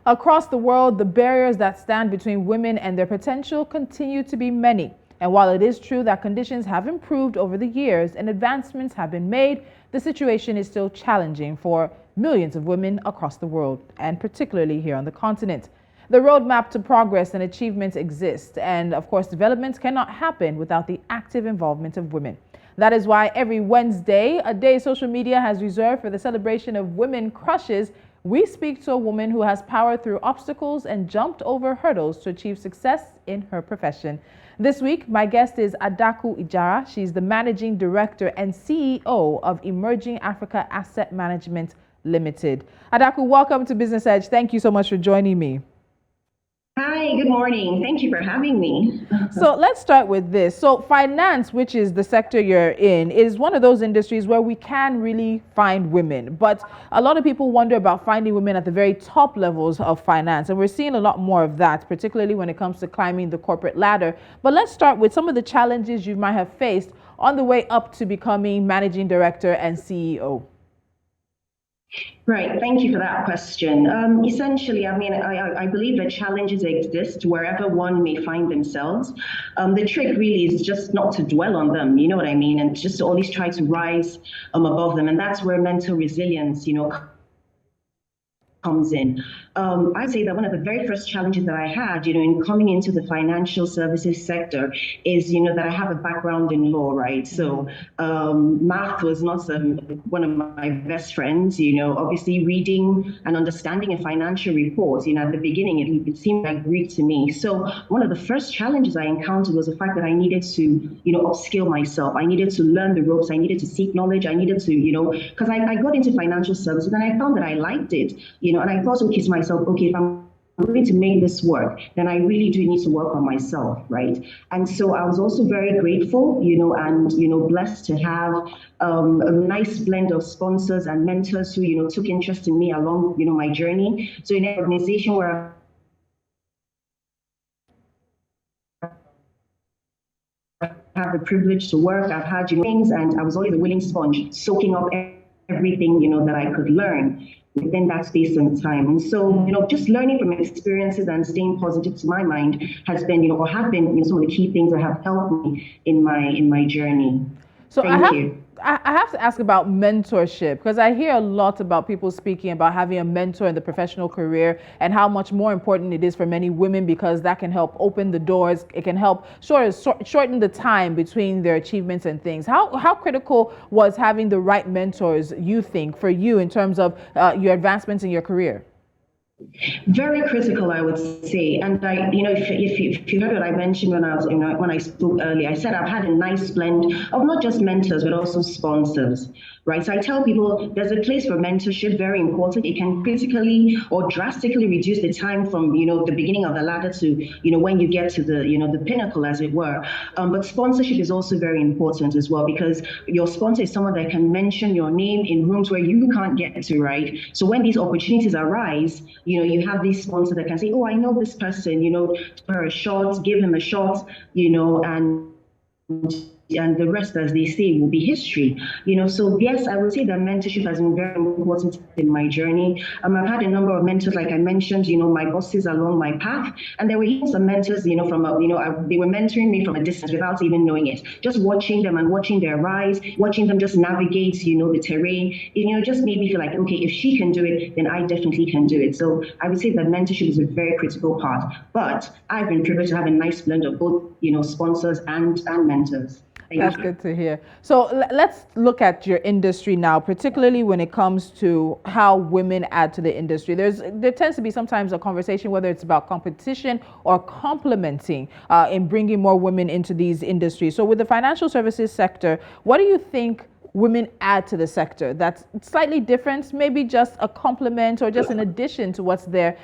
Across the world, the barriers that stand between women and their potential continue to be many. And while it is true that conditions have improved over the years and advancements have been made, the situation is still challenging for millions of women across the world, and particularly here on the continent. The roadmap to progress and achievements exists, and of course, developments cannot happen without the active involvement of women. That is why every Wednesday, a day social media has reserved for the celebration of women crushes, we speak to a woman who has powered through obstacles and jumped over hurdles to achieve success in her profession. This week, my guest is Adaku Ijara. She's the Managing Director and CEO of Emerging Africa Asset Management Limited. Adaku, welcome to Business Edge. Thank you so much for joining me. Hi, good morning. Thank you for having me. So let's start with this. So finance, which is the sector you're in, is one of those industries where we can really find women. But a lot of people wonder about finding women at the very top levels of finance. And we're seeing a lot more of that, particularly when it comes to climbing the corporate ladder. But let's start with some of the challenges you might have faced on the way up to becoming managing director and CEO. Right. Thank you for that question. Essentially, I believe that challenges exist wherever one may find themselves. The trick really is just not to dwell on them, you know what I mean, and just to always try to rise above them. And that's where mental resilience, comes in. I'd say that one of the very first challenges that I had, in coming into the financial services sector is, that I have a background in law, right? So math was not one of my best friends, obviously reading and understanding a financial report, at the beginning, it seemed like Greek to me. So one of the first challenges I encountered was the fact that I needed to, upskill myself. I needed to learn the ropes. I needed to seek knowledge. I needed to, because I got into financial services and I found that I liked it, and I thought, okay, to myself, okay, if I'm going to make this work, then I really do need to work on myself, right? And so I was also very grateful, and, blessed to have a nice blend of sponsors and mentors who, took interest in me along, my journey. So in an organization where I have the privilege to work, I've had, things, and I was always a willing sponge, soaking up everything, that I could learn within that space and time. And so, just learning from experiences and staying positive, to my mind, has been, or have been, some of the key things that have helped me in my journey. So Thank you. I have to ask about mentorship, because I hear a lot about people speaking about having a mentor in the professional career and how much more important it is for many women, because that can help open the doors. It can help shorten the time between their achievements and things. How critical was having the right mentors, you think, for you in terms of your advancements in your career? Very critical, I would say. And if you heard what I mentioned when I spoke earlier, I said I've had a nice blend of not just mentors but also sponsors, right? So I tell people there's a place for mentorship, very important. It can critically or drastically reduce the time from the beginning of the ladder to when you get to the pinnacle, as it were. But sponsorship is also very important as well, because your sponsor is someone that can mention your name in rooms where you can't get to, right? So when these opportunities arise, you have this sponsor that can say, oh, I know this person, for a shot, give him a shot, and the rest, as they say, will be history. So yes, I would say that mentorship has been very important in my journey. I've had a number of mentors, like I mentioned, my bosses along my path, and there were even some mentors, they were mentoring me from a distance without even knowing it. Just watching them and watching their rise, watching them just navigate, the terrain, just made me feel like, okay, if she can do it, then I definitely can do it. So I would say that mentorship is a very critical part. But I've been privileged to have a nice blend of both, sponsors and mentors. That's good to hear. So let's look at your industry now, particularly when it comes to how women add to the industry. There tends to be sometimes a conversation whether it's about competition or complementing in bringing more women into these industries. So with the financial services sector, what do you think women add to the sector that's slightly different, maybe just a complement or just an addition to what's there,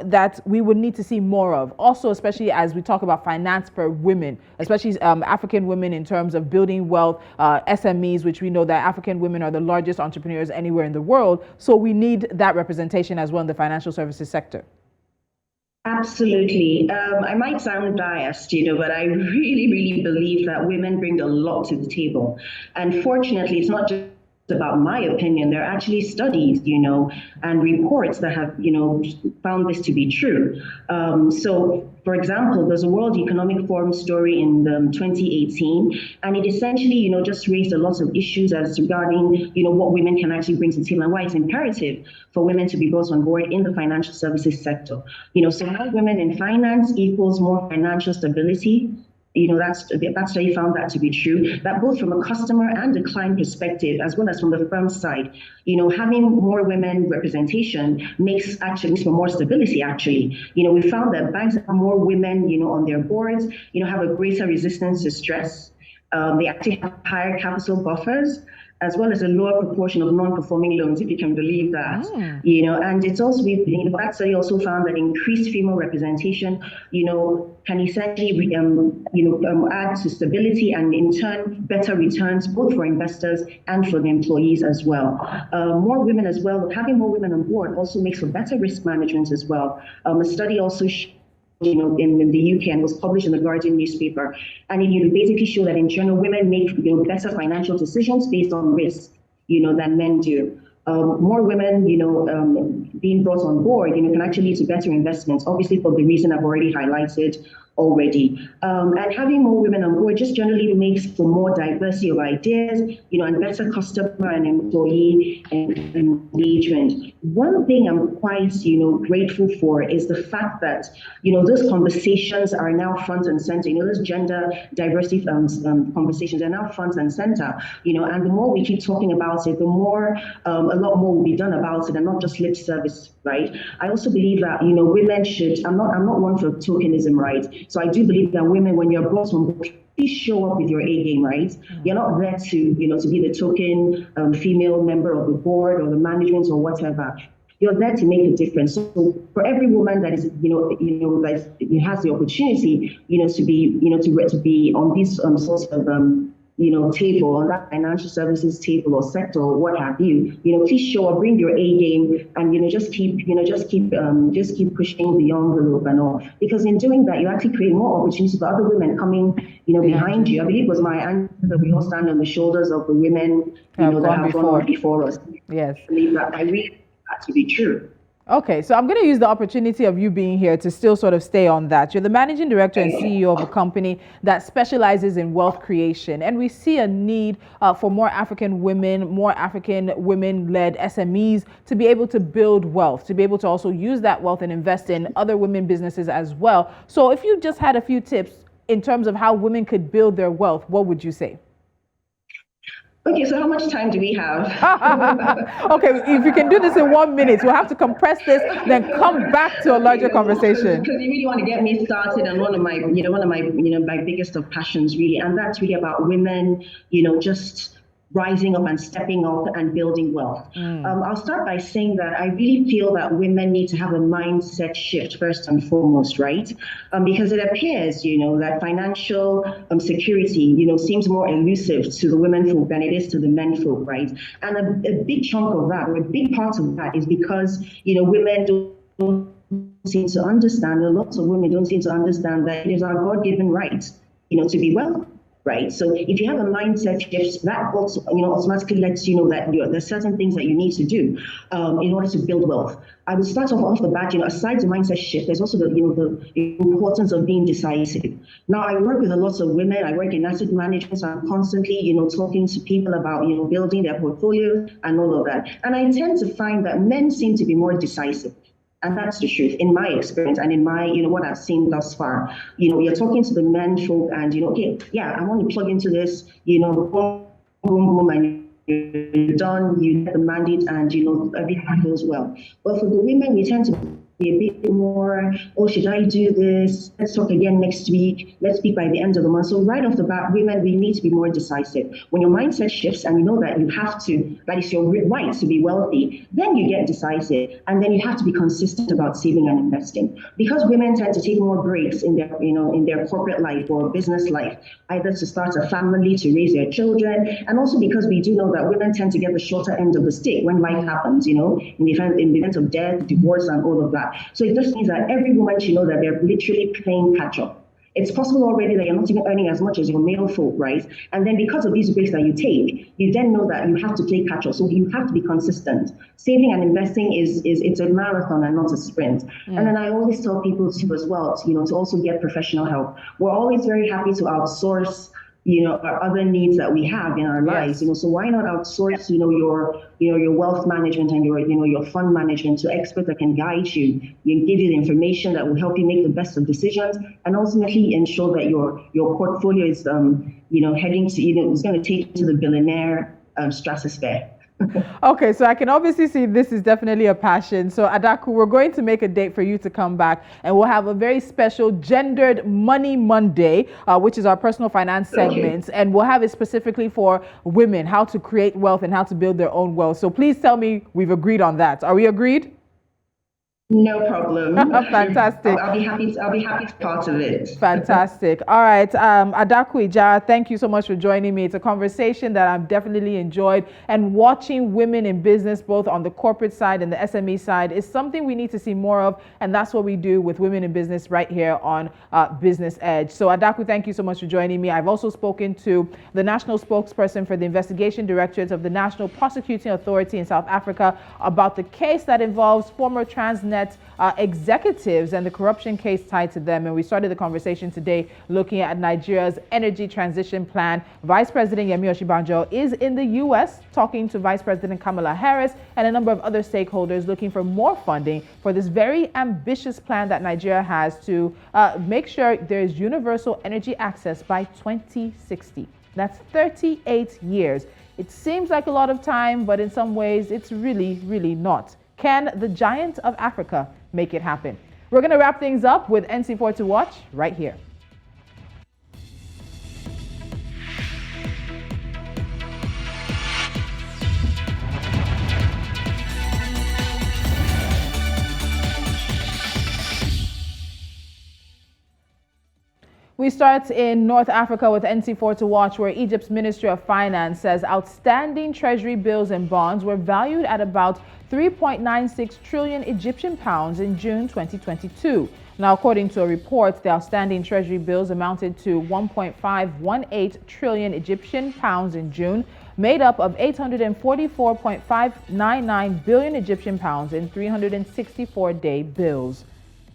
that we would need to see more of? Also, especially as we talk about finance for women, especially African women, in terms of building wealth, SMEs, which we know that African women are the largest entrepreneurs anywhere in the world. So we need that representation as well in the financial services sector. Absolutely. I might sound biased, but I really, really believe that women bring a lot to the table. And fortunately, it's not about my opinion. There are actually studies, and reports that have, found this to be true. So, for example, there's a World Economic Forum story in 2018, and it essentially, just raised a lot of issues as regarding, what women can actually bring to the table and why it's imperative for women to be brought on board in the financial services sector. So more women in finance equals more financial stability. That study found that to be true, that both from a customer and a client perspective, as well as from the firm side, having more women representation makes for more stability, actually. We found that banks have more women, on their boards, have a greater resistance to stress. They actually have higher capital buffers, as well as a lower proportion of non-performing loans, if you can believe that. And it's also, that study also found that increased female representation, can essentially, add to stability and in turn, better returns, both for investors and for the employees as well. More women as well, having more women on board also makes for better risk management as well. A study also in the UK and was published in the Guardian newspaper. And it basically showed that in general, women make better financial decisions based on risk, than men do. More women, being brought on board, can actually lead to better investments, obviously for the reason I've already highlighted already. And having more women on board just generally makes for more diversity of ideas, and better customer and employee engagement. One thing I'm quite, grateful for is the fact that, those conversations are now front and center. Those gender diversity conversations are now front and center. And the more we keep talking about it, the more, a lot more will be done about it, and not just lip service, right? I also believe that, women should. I'm not one for tokenism, right? So I do believe that women, when you're brought on board, please show up with your A game, right? You're not there to, to be the token female member of the board or the management or whatever. You're there to make a difference. So for every woman that is, that has the opportunity, to be on these sorts of table, on that financial services table or sector or what have you, please show up, bring your A game, and just keep pushing the envelope and all. Because in doing that, you actually create more opportunities for other women coming, behind you. I believe it was my answer that we all stand on the shoulders of the women, that have gone before us. Yes, I believe that. I really that to be true. Okay, so I'm going to use the opportunity of you being here to still sort of stay on that. You're the managing director and CEO of a company that specializes in wealth creation. And we see a need for more African women-led SMEs to be able to build wealth, to be able to also use that wealth and invest in other women businesses as well. So if you just had a few tips in terms of how women could build their wealth, what would you say? Okay, so how much time do we have? Okay, if you can do this in 1 minute, we'll have to compress this, then come back to a larger conversation. Because you really want to get me started on one of my my biggest of passions, really, and that's really about women, just rising up and stepping up and building wealth. I'll start by saying that I really feel that women need to have a mindset shift first and foremost, right? Because it appears, that financial security, seems more elusive to the women folk than it is to the men folk, right? And a big chunk of that, or a big part of that, is because, women don't seem to understand, a lot of women don't seem to understand that it is our God-given right, to be wealthy. Right. So if you have a mindset shift, that also, automatically lets you know that there's certain things that you need to do in order to build wealth. I would start off the bat, aside the mindset shift, there's also the importance of being decisive. Now, I work with a lot of women. I work in asset management, so I'm constantly, talking to people about, building their portfolio and all of that. And I tend to find that men seem to be more decisive. And that's the truth in my experience and in my, what I've seen thus far. You're talking to the men folk and, okay, yeah, I want to plug into this, boom, boom, boom, and you're done, you get the mandate and, everything goes well. But for the women, we tend to be a bit more, oh, should I do this? Let's talk again next week. Let's speak by the end of the month. So right off the bat, women, we need to be more decisive. When your mindset shifts and you know that you have to, that is your right to be wealthy, then you get decisive. And then you have to be consistent about saving and investing. Because women tend to take more breaks in their, in their corporate life or business life, either to start a family, to raise their children, and also because we do know that women tend to get the shorter end of the stick when life happens, in the event of death, divorce, and all of that. So it just means that every woman should know that they're literally playing catch up. it's possible already that you're not even earning as much as your male folk, right? And then because of these breaks that you take, you then know that you have to play catch up. So you have to be consistent. Saving and investing it's a marathon and not a sprint. And then I always tell people too as well, to also get professional help. We're always very happy to outsource our other needs that we have in our lives, so why not outsource, your wealth management and your fund management to experts that can guide you, give you the information that will help you make the best of decisions, and ultimately ensure that your portfolio is, heading to, is going to take you to the billionaire stratosphere. Okay, so I can obviously see this is definitely a passion. So Adaku, we're going to make a date for you to come back, and we'll have a very special Gendered Money Monday, which is our personal finance segment, and we'll have it specifically for women, how to create wealth and how to build their own wealth. So please tell me we've agreed on that. Are we agreed? No problem. Fantastic. I'll be happy to be part of it. Fantastic. All right. Adaku Ijara, thank you so much for joining me. It's a conversation that I've definitely enjoyed. And watching women in business, both on the corporate side and the SME side, is something we need to see more of. And that's what we do with Women in Business right here on Business Edge. So Adaku, thank you so much for joining me. I've also spoken to the national spokesperson for the Investigation Directorate of the National Prosecuting Authority in South Africa about the case that involves former Transnet executives and the corruption case tied to them. And we started the conversation today looking at Nigeria's energy transition plan. Vice President Yemi Osinbajo is in the U.S. talking to Vice President Kamala Harris and a number of other stakeholders looking for more funding for this very ambitious plan that Nigeria has to make sure there's universal energy access by 2060. That's 38 years. It seems like a lot of time, but in some ways it's really, really not. Can the giant of Africa make it happen? We're going to wrap things up with NC4 to watch right here. We start in North Africa with NC4 to watch, where Egypt's Ministry of Finance says outstanding treasury bills and bonds were valued at about 3.96 trillion Egyptian pounds in June 2022. Now, according to a report, the outstanding treasury bills amounted to 1.518 trillion Egyptian pounds in June, made up of 844.599 billion Egyptian pounds in 364-day bills.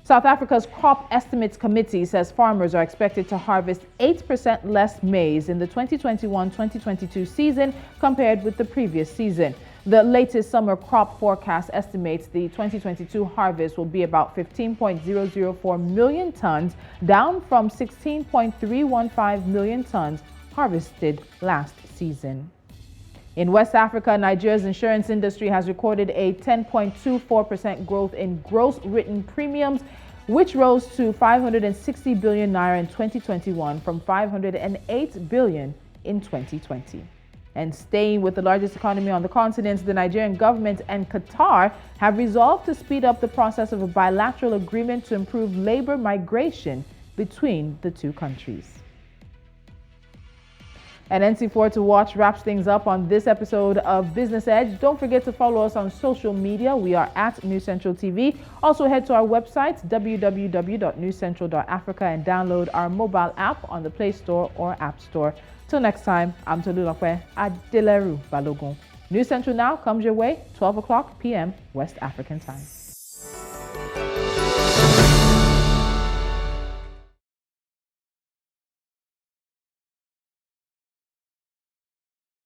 South Africa's Crop Estimates Committee says farmers are expected to harvest 8% less maize in the 2021-2022 season compared with the previous season. The latest summer crop forecast estimates the 2022 harvest will be about 15.004 million tons, down from 16.315 million tons harvested last season. In West Africa, Nigeria's insurance industry has recorded a 10.24% growth in gross written premiums, which rose to 560 billion naira in 2021 from 508 billion in 2020. And staying with the largest economy on the continent, the Nigerian government and Qatar have resolved to speed up the process of a bilateral agreement to improve labor migration between the two countries. And NC4 to watch wraps things up on this episode of Business Edge. Don't forget to follow us on social media. We are at News Central TV. Also head to our website, www.newscentral.africa, and download our mobile app on the Play Store or App Store. Till next time, I'm Tolulope Adeleru-Balogun. News Central Now comes your way, 12 o'clock p.m. West African time.